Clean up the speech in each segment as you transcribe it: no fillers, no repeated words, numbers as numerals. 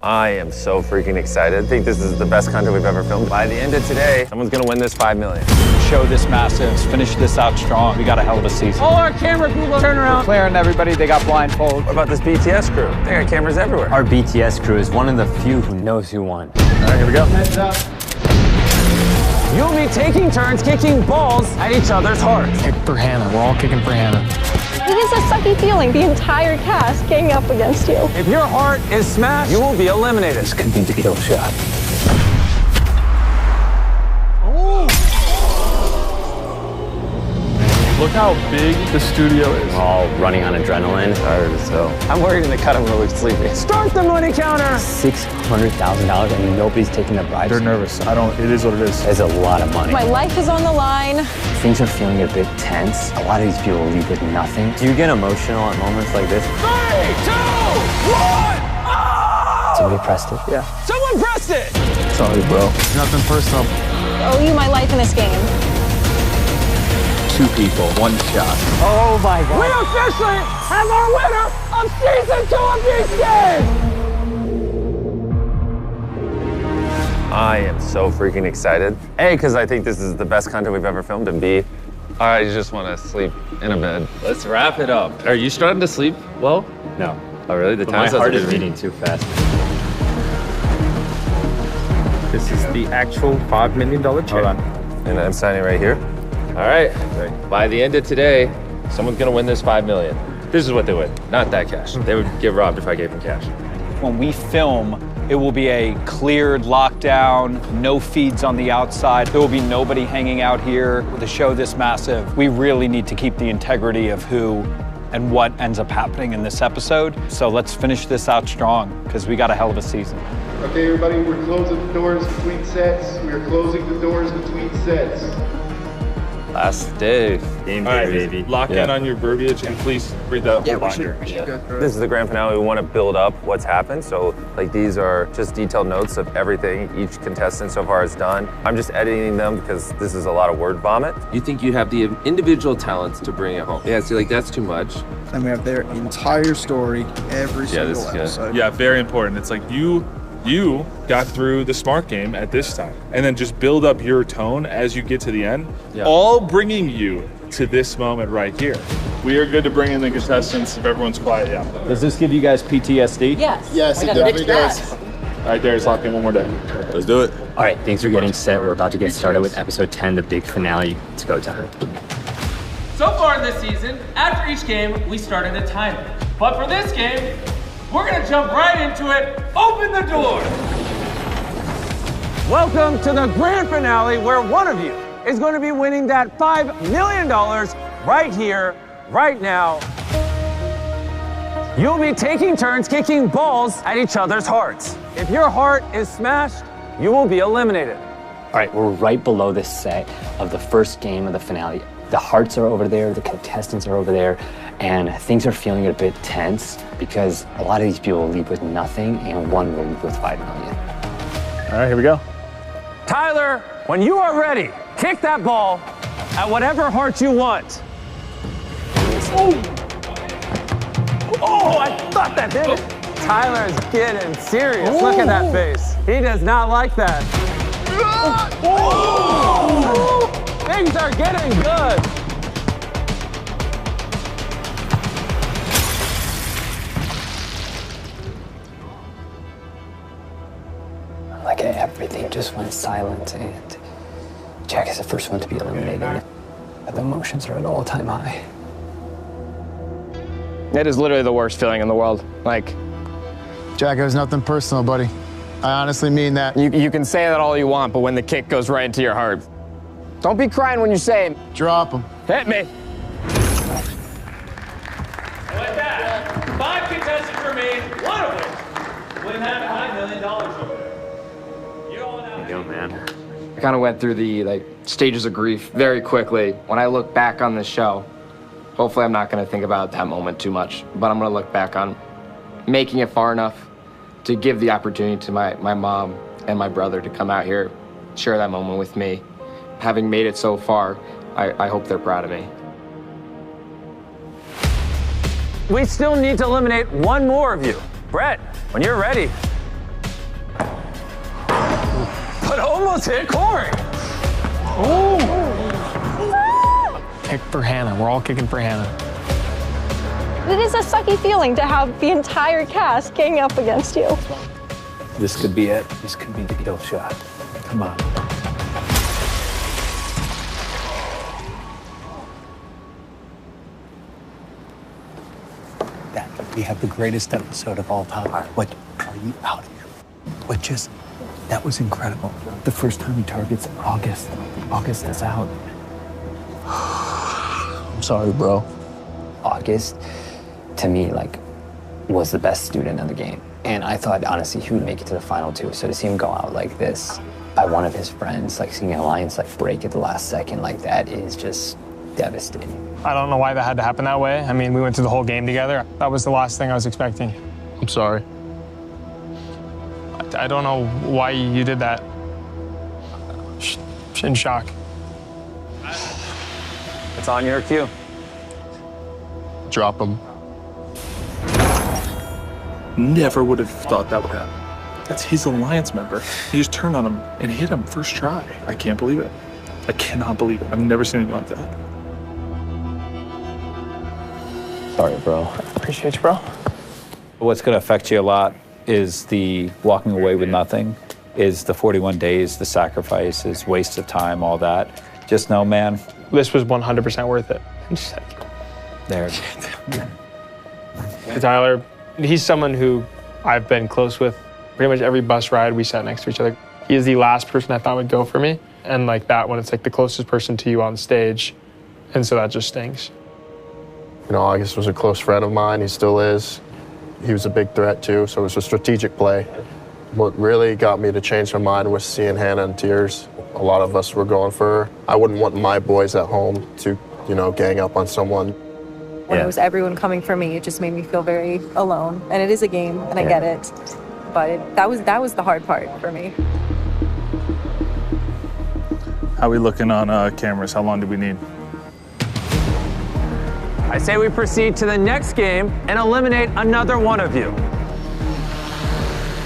I am so freaking excited. I think this is the best content we've ever filmed. By the end of today, someone's gonna win this $5 million. Show this massive, finish this out strong. We got a hell of a season. All our camera people turn around. Claire and everybody, they got blindfolds. What about this BTS crew? They got cameras everywhere. Our BTS crew is one of the few who knows who won. All right, here we go. Heads up. You'll be taking turns kicking balls at each other's hearts. Kick for Hannah. We're all kicking for Hannah. It is a sucky feeling, the entire cast ganging up against you. If your heart is smashed, you will be eliminated. This could be the kill shot. Look how big the studio is. We're all running on adrenaline. Tired as hell. I'm worried in the cut I'm really sleepy. Start the money counter! $600,000 and nobody's taking the bribes. They're nervous. It is what it is. It's a lot of money. My life is on the line. Things are feeling a bit tense. A lot of these people leave with nothing. Do you get emotional at moments like this? 3, 2, 1! Oh! Somebody pressed it? Yeah. Someone pressed it! Sorry, bro. Nothing personal. I owe you my life in this game. 2 people, 1 shot. Oh my God. We officially have our winner of Season 2 of Beast Games! I am so freaking excited. A, because I think this is the best content we've ever filmed, and B, I just want to sleep in a bed. Let's wrap it up. Are you starting to sleep well? No. Oh, really? The But my time heart is beating too fast. This is the actual $5 million check. Hold on. And I'm signing right here. All right. By the end of today, someone's gonna win this $5 million. This is what they would, not that cash. They would get robbed if I gave them cash. When we film, it will be a cleared lockdown, no feeds on the outside. There will be nobody hanging out here. With a show this massive, we really need to keep the integrity of who and what ends up happening in this episode. So let's finish this out strong, because we got a hell of a season. Okay, everybody, we're closing the doors between sets. We are closing the doors between sets. Last day. Game All day, right, baby. lock in on your verbiage and please read that whole binder. This is the grand finale. We want to build up what's happened. So, like, these are just detailed notes of everything each contestant so far has done. I'm just editing them because this is a lot of word vomit. You think you have the individual talents to bring it home. Yeah, so like that's too much. And we have their entire story, every Yeah, this single is good. episode. Yeah, very important. It's like you got through the smart game at this time, and then just build up your tone as you get to the end, all bringing you to this moment right here. We are good to bring in the contestants if everyone's quiet. Yeah. Does this give you guys PTSD? Yes. Yes, it definitely does. All right, Darius, lock in one more day. Let's do it. All right, things are getting set. We're about to get started with episode 10, the big finale. It's go time. So far this season, after each game, we started a timer. But for this game, we're gonna jump right into it. Open the door. Welcome to the grand finale where one of you is going to be winning that $5 million right here, right now. You'll be taking turns kicking balls at each other's hearts. If your heart is smashed, you will be eliminated. All right, we're right below the set of the first game of the finale. The hearts are over there, the contestants are over there, and things are feeling a bit tense because a lot of these people leave with nothing and one will leave with $5 million. All right, here we go. Tyler, when you are ready, kick that ball at whatever heart you want. Oh, I thought that hit it. Tyler is getting serious. Look at that face. He does not like that. Oh! Things are getting good. Like everything just went silent and Jack is the first one to be eliminated. The emotions are at all-time high. It is literally the worst feeling in the world. Like, Jack, it was nothing personal, buddy. I honestly mean that. you can say that all you want, but when the kick goes right into your heart, don't be crying when you say it. Drop him. Hit me. Like that, 5 contestants remain, one of which would have $5 million over there. You all now. Go, man. I kind of went through the stages of grief very quickly. When I look back on this show, hopefully I'm not going to think about that moment too much, but I'm going to look back on making it far enough to give the opportunity to my mom and my brother to come out here, share that moment with me. Having made it so far, I hope they're proud of me. We still need to eliminate one more of you. Brett, when you're ready, almost hit Corey. Kick for Hannah. We're all kicking for Hannah. It is a sucky feeling to have the entire cast gang up against you. This could be it. This could be the kill shot. Come on. That we have the greatest episode of all time. What are you out of here? What just, that was incredible. The first time he targets August. August is out. I'm sorry, bro. August, to me, like, was the best student of the game. And I thought, honestly, he would make it to the final two. So to see him go out like this by one of his friends, like seeing an alliance like break at the last second like that is just devastating. I don't know why that had to happen that way. I mean, we went through the whole game together. That was the last thing I was expecting. I'm sorry. I don't know why you did that. In shock. It's on your cue. Drop him. Never would have thought that would happen. That's his alliance member. He just turned on him and hit him first try. I can't believe it. I cannot believe it. I've never seen anything like that. Sorry, bro. Appreciate you, bro. What's going to affect you a lot is the walking away with nothing, is the 41 days, the sacrifices, waste of time, all that. Just know, man. This was 100% worth it. There. Tyler, he's someone who I've been close with. Pretty much every bus ride, we sat next to each other. He is the last person I thought would go for me. And like that, when it's like the closest person to you on stage. And so that just stings. You know, August was a close friend of mine. He still is. He was a big threat too, so it was a strategic play. What really got me to change my mind was seeing Hannah in tears. A lot of us were going for her. I wouldn't want my boys at home to, you know, gang up on someone. When it was everyone coming for me, it just made me feel very alone. And it is a game, and I get it. But that was the hard part for me. How are we looking on cameras? How long do we need? I say we proceed to the next game and eliminate another one of you.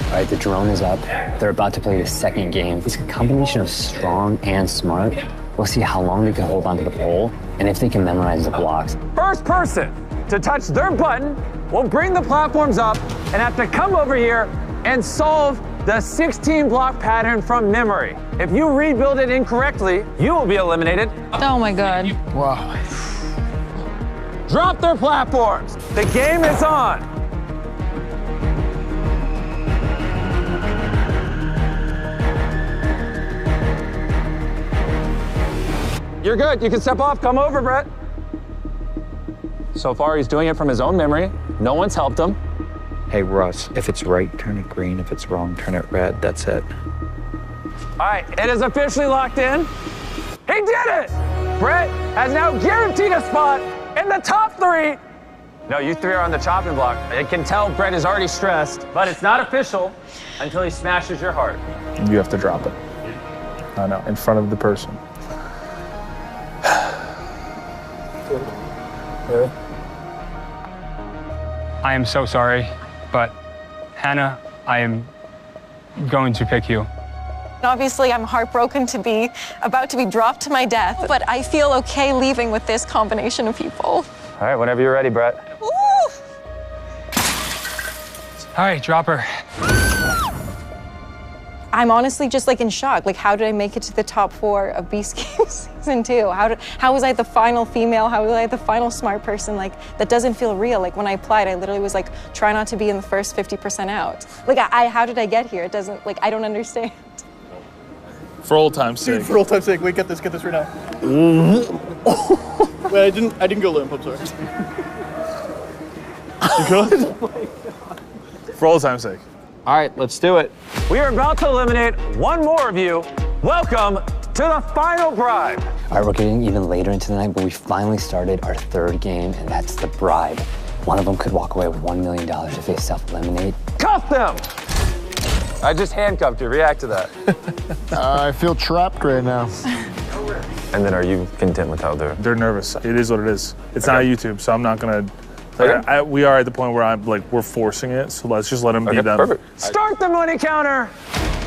All right, the drone is up. They're about to play the second game. It's a combination of strong and smart. We'll see how long they can hold onto the pole and if they can memorize the blocks. First person to touch their button will bring the platforms up and have to come over here and solve the 16 block pattern from memory. If you rebuild it incorrectly, you will be eliminated. Oh my God. Wow. Drop their platforms. The game is on. You're good. You can step off. Come over, Brett. So far, he's doing it from his own memory. No one's helped him. Hey, Russ, if it's right, turn it green. If it's wrong, turn it red. That's it. All right, it is officially locked in. He did it! Brett has now guaranteed a spot in the top three. No, you three are on the chopping block. I can tell Brett is already stressed, but it's not official until he smashes your heart. You have to drop it. I know, in front of the person. I am so sorry, but Hannah, I am going to pick you. Obviously, I'm heartbroken to be about to be dropped to my death, but I feel okay leaving with this combination of people. All right, whenever you're ready, Brett. Woo! All right, drop her. I'm honestly just like in shock. Like, how did I make it to the top 4 of Beast Games Season 2? How was I the final female? How was I the final smart person? Like, that doesn't feel real. Like, when I applied, I literally was like, try not to be in the first 50% out. Like, how did I get here? It doesn't, like, I don't understand. For old time's sake. Dude, for old time's sake, wait, get this right now. Wait, I didn't go limp, I'm sorry. You good? For old time's sake. All right, let's do it. We are about to eliminate one more of you. Welcome to the final bribe. All right, we're getting even later into the night, but we finally started our third game, and that's the bribe. One of them could walk away with $1 million if they self-eliminate. Cuff them! I just handcuffed you. React to that. I feel trapped right now. And then are you content with how They're nervous. It is what it is. It's not YouTube, so I'm not gonna. Okay. We are at the point where we're forcing it, so let's just let them be them. Perfect. Start the money counter.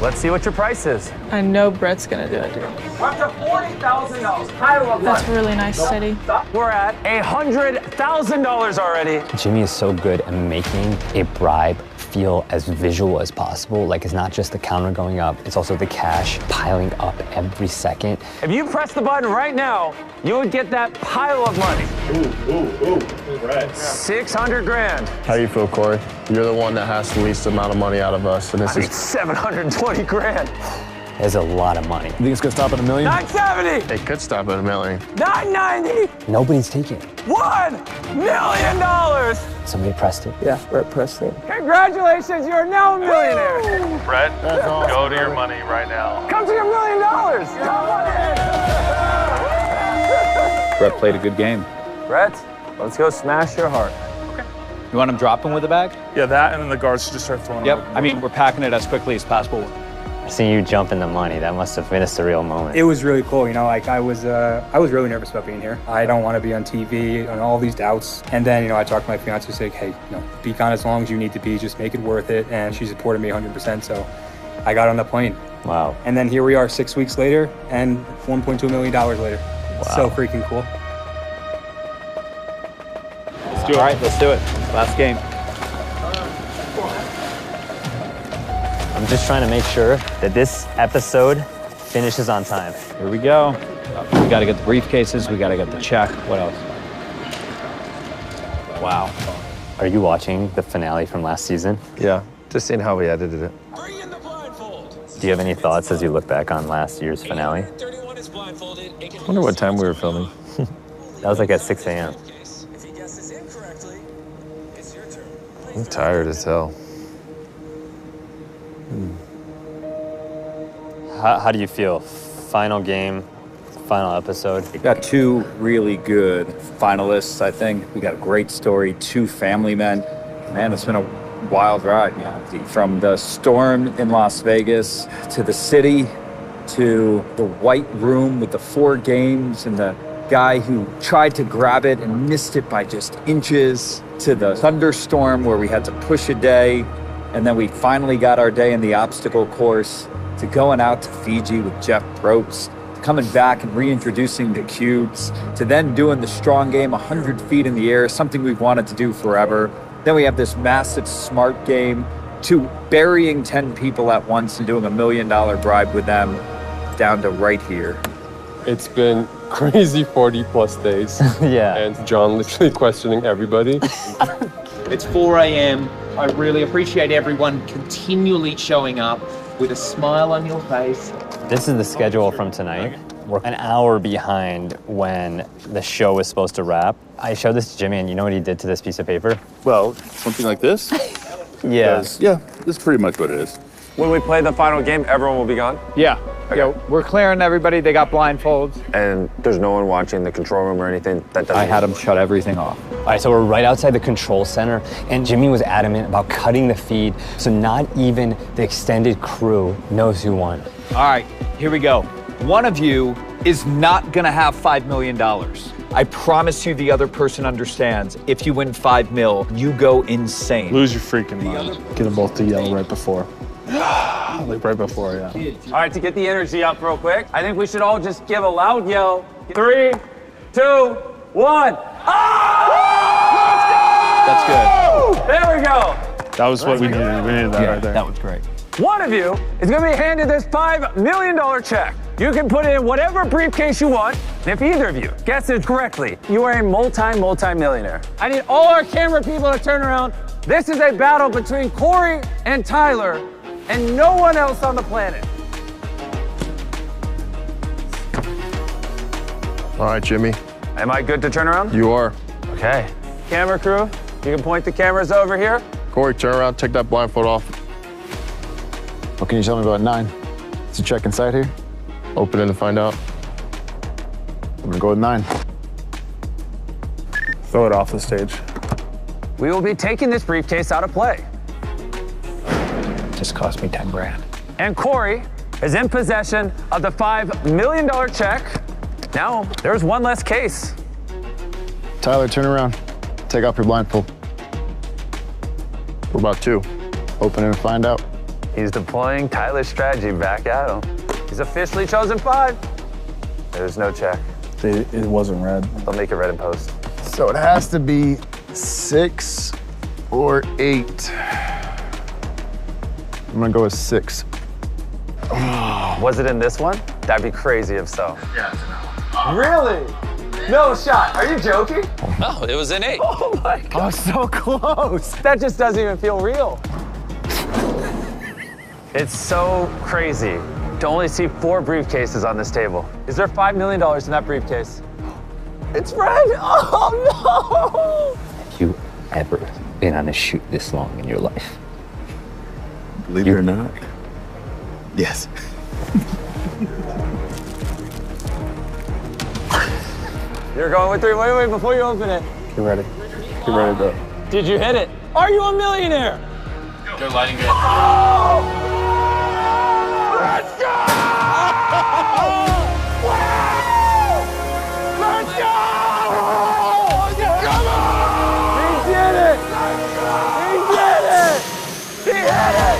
let's see what your price is. I know Brett's gonna do it. We're up to $40,000. Pile of That's money. really nice, City. We're at $100,000 already. Jimmy is so good at making a bribe feel as visual as possible. Like, it's not just the counter going up, it's also the cash piling up every second. If you press the button right now, you would get that pile of money. Ooh. Right. 600 grand. How do you feel, Corey? You're the one that has the least amount of money out of us, and this I mean, is 720 grand. There's a lot of money. You think it's gonna stop at $1 million? 970. It could stop at $1 million. 990. Nobody's taking it. $1 million. Somebody pressed it. Yeah, Brett pressed it. Congratulations, you're now a millionaire. Brett, That's awesome, go to your brother. money right now. Come to your $1 million. Come on in. Brett played a good game. Brett, let's go smash your heart. You want him dropping with the bag? Yeah, that and then the guards should just start throwing Yep. them. I mean, we're packing it as quickly as possible. Seeing you jump in the money, that must have been a surreal moment. It was really cool, you know, like I was really nervous about being here. I don't want to be on TV and all these doubts. And then, you know, I talked to my fiance, say, hey, be gone as long as you need to be, just make it worth it. And she supported me 100%, so I got on the plane. Wow. And then here we are 6 weeks later and $1.2 million later. Wow. So freaking cool. Let's do it. All right, let's do it. Last game. I'm just trying to make sure that this episode finishes on time. Here we go. We got to get the briefcases. We got to get the check. What else? Wow. Are you watching the finale from last season? Yeah, just seeing how we edited it. Do you have any thoughts as you look back on last year's finale? I wonder what time we were filming. That was like at 6 a.m. I'm tired as hell. How do you feel? Final game, final episode. We got two really good finalists, I think. We got a great story, two family men. Man, it's been a wild ride. From the storm in Las Vegas to the city to the white room with the 4 games and the guy who tried to grab it and missed it by just inches to the thunderstorm where we had to push a day. And then we finally got our day in the obstacle course, to going out to Fiji with Jeff Probst, to coming back and reintroducing the cubes, to then doing the strong game 100 feet in the air, something we've wanted to do forever. Then we have this massive smart game, to burying 10 people at once and doing $1 million bribe with them, down to right here. It's been crazy 40+ days. Yeah. And John literally questioning everybody. It's 4 a.m. I really appreciate everyone continually showing up with a smile on your face. This is the schedule from tonight. We're an hour behind when the show is supposed to wrap. I showed this to Jimmy, and you know what he did to this piece of paper? Well, something like this? Yeah. Yeah, this is pretty much what it is. When we play the final game, everyone will be gone? Yeah. Yeah, we're clearing everybody. They got blindfolds. And there's no one watching the control room or anything? That doesn't. I had them shut everything off. All right, so we're right outside the control center, and Jimmy was adamant about cutting the feed, so not even the extended crew knows who won. All right, here we go. One of you is not gonna have $5 million. I promise you the other person understands. If you win $5 million, you go insane. Lose your freaking mind. Get them both to yell right before. Like right before, yeah. All right, to get the energy up real quick, I think we should all just give a loud yell. 3, 2, 1. That's good. There we go. That was what we needed. We needed that right there. That was great. One of you is going to be handed this $5 million check. You can put it in whatever briefcase you want. And if either of you guesses correctly, you are a multi-millionaire. I need all our camera people to turn around. This is a battle between Corey and Tyler and no one else on the planet. All right, Jimmy. Am I good to turn around? You are. Okay. Camera crew, you can point the cameras over here. Corey, turn around, take that blindfold off. What can you tell me about 9? Is the check inside here? Open it and find out. I'm gonna go with 9. Throw it off the stage. We will be taking this briefcase out of play. Just cost me 10 grand. And Corey is in possession of the $5 million check. Now, there's one less case. Tyler, turn around. Take off your blindfold. What about 2? Open it and find out. He's deploying Tyler's strategy back at him. He's officially chosen 5. There's no check. It wasn't red. They'll make it red in post. So it has to be 6 or 8. I'm gonna go with 6. Was it in this one? That'd be crazy if so. Yeah. Really? No shot. Are you joking? No, it was an 8. Oh my God. I was so close. That just doesn't even feel real. It's so crazy to only see 4 briefcases on this table. Is there $5 million in that briefcase? It's red. Oh no! Have you ever been on a shoot this long in your life? Believe it or not. Yes. You're going with 3. Wait, before you open it. Get ready. Get ready to go. Did you hit it? Are you a millionaire? They're lighting it. Oh! Let's go! Wow! Let's go! Come on! He did it! He did it! He hit it!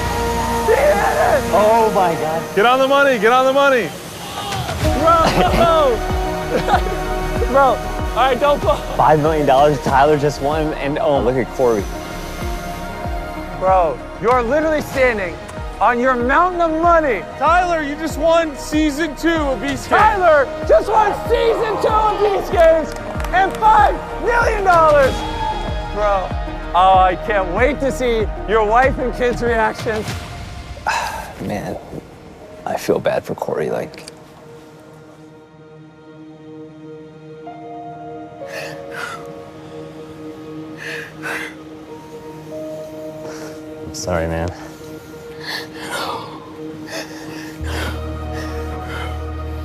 He hit it! Oh my God. Get on the money, get on the money. Bro! Bro, all right, don't fall. $5 million, Tyler just won, and oh, look at Corey. Bro, you're literally standing on your mountain of money. Tyler, you just won season 2 of Beast Games. Tyler just won season 2 of Beast Games and $5 million. Bro, oh, I can't wait to see your wife and kids' reactions. Man, I feel bad for Corey, like. I'm sorry, man.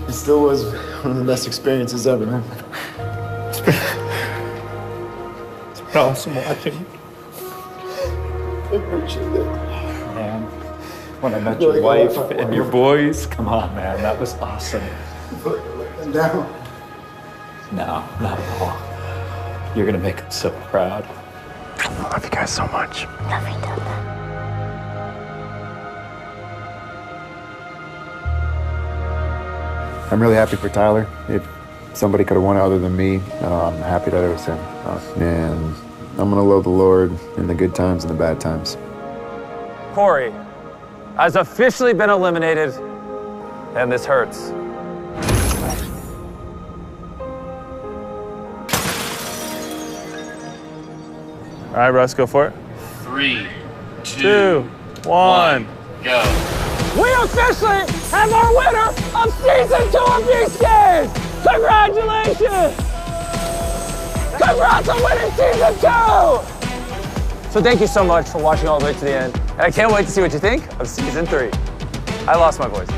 It still was one of the best experiences ever, man. It's been awesome watching. Man, when I met your wife and your boys, come on, man, that was awesome. Down. No, not at all. You're gonna make them so proud. I love you guys so much. I'm really happy for Tyler. If somebody could have won it other than me, I'm happy that it was him. And I'm gonna love the Lord in the good times and the bad times. Corey has officially been eliminated, and this hurts. All right, Russ, go for it. 3, 2, 1, go. We officially have our winner of season 2 of Beast Games! Congratulations! Congrats on winning season 2! So thank you so much for watching all the way to the end. And I can't wait to see what you think of season 3. I lost my voice.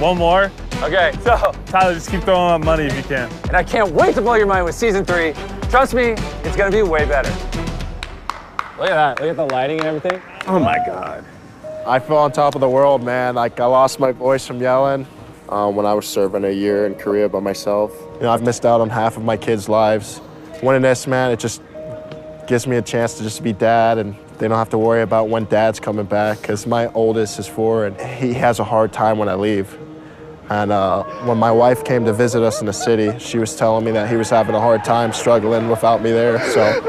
One more. Okay, so. Tyler, just keep throwing out money if you can. And I can't wait to blow your mind with season 3. Trust me, it's gonna be way better. Look at that, look at the lighting and everything. Oh my God. I feel on top of the world, man. Like, I lost my voice from yelling when I was serving a year in Korea by myself. You know, I've missed out on half of my kids' lives. Winning this, man, it just gives me a chance to just be dad, and they don't have to worry about when dad's coming back, because my oldest is 4, and he has a hard time when I leave. And when my wife came to visit us in the city, she was telling me that he was having a hard time struggling without me there, so.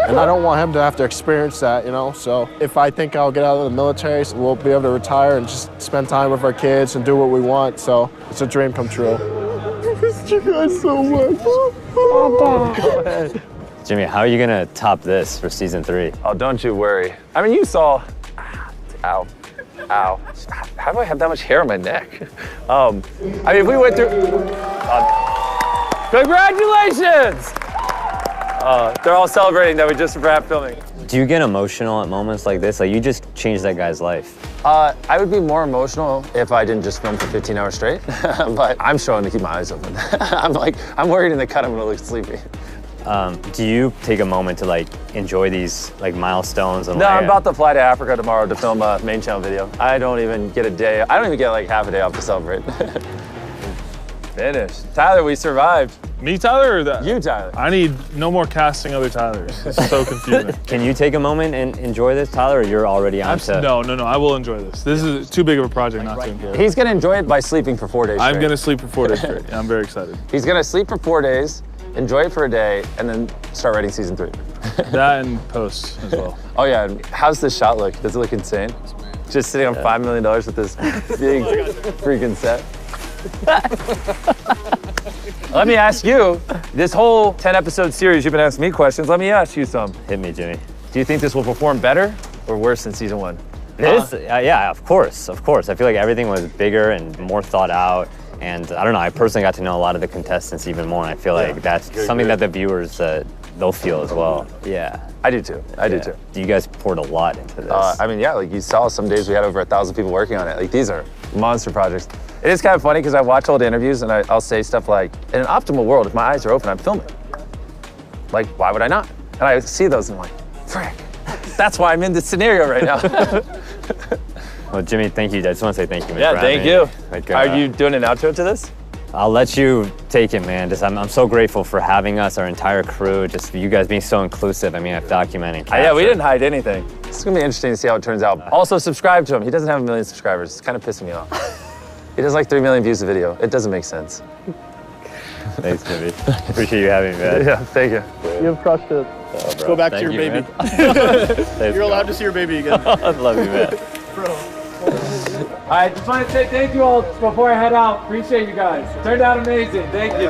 And I don't want him to have to experience that, you know? So if I think I'll get out of the military, we'll be able to retire and just spend time with our kids and do what we want. So it's a dream come true. I missed you guys so much. Jimmy, how are you gonna top this for season 3? Oh, don't you worry. I mean, you saw, ow, ow. How do I have that much hair on my neck? I mean, if we went through, congratulations! They're all celebrating that we just wrapped filming. Do you get emotional at moments like this? Like, you just changed that guy's life. I would be more emotional if I didn't just film for 15 hours straight, but I'm struggling to keep my eyes open. I'm worried in the cut I'm gonna look sleepy. Do you take a moment to like enjoy these like milestones? And No, I'm about to fly to Africa tomorrow to film a main channel video. I don't even get a day. I don't even get like half a day off to celebrate. Finished. Tyler, we survived. Me, Tyler, or that? You, Tyler. I need no more casting other Tylers. It's so confusing. Can you take a moment and enjoy this, Tyler, or you're already on to... No, I will enjoy this. This is too big of a project not to enjoy. He's gonna enjoy it by sleeping for 4 days straight. I'm gonna sleep for 4 days straight. Yeah, I'm very excited. He's gonna sleep for 4 days, enjoy it for a day, and then start writing season 3. That and post as well. Oh yeah, and how's this shot look? Does it look insane? Just sitting on $5 million with this big freaking set. Let me ask you, this whole 10-episode series, you've been asking me questions. Let me ask you some. Hit me, Jimmy. Do you think this will perform better or worse than season 1? Yeah, of course. I feel like everything was bigger and more thought out. And I don't know, I personally got to know a lot of the contestants even more. And I feel like that's something that the viewers, they'll feel as well. Yeah. I do too. I do too. You guys poured a lot into this. I mean, yeah, like you saw some days we had over 1,000 people working on it. Like these are monster projects. It is kind of funny because I watch old interviews and I'll say stuff like, in an optimal world, if my eyes are open, I'm filming. Like, why would I not? And I see those and I'm like, frick, that's why I'm in this scenario right now. Well, Jimmy, thank you. I just want to say thank you. Yeah, thank you. Are you doing an outro to this? I'll let you take it, man. I'm so grateful for having us, our entire crew, just you guys being so inclusive. I mean, I've documented. Yeah, we didn't hide anything. It's gonna be interesting to see how it turns out. Also, subscribe to him. He doesn't have 1 million subscribers. It's kind of pissing me off. He does like 3 million views a video. It doesn't make sense. Thanks, Jimmy. Appreciate you having me, man. Yeah, thank you. You've crushed it. Oh, Go back to your you, baby. Thanks, You're allowed to see your baby again. I love you, man. Bro. All right, just want to say thank you all before I head out. Appreciate you guys. Turned out amazing. Thank you.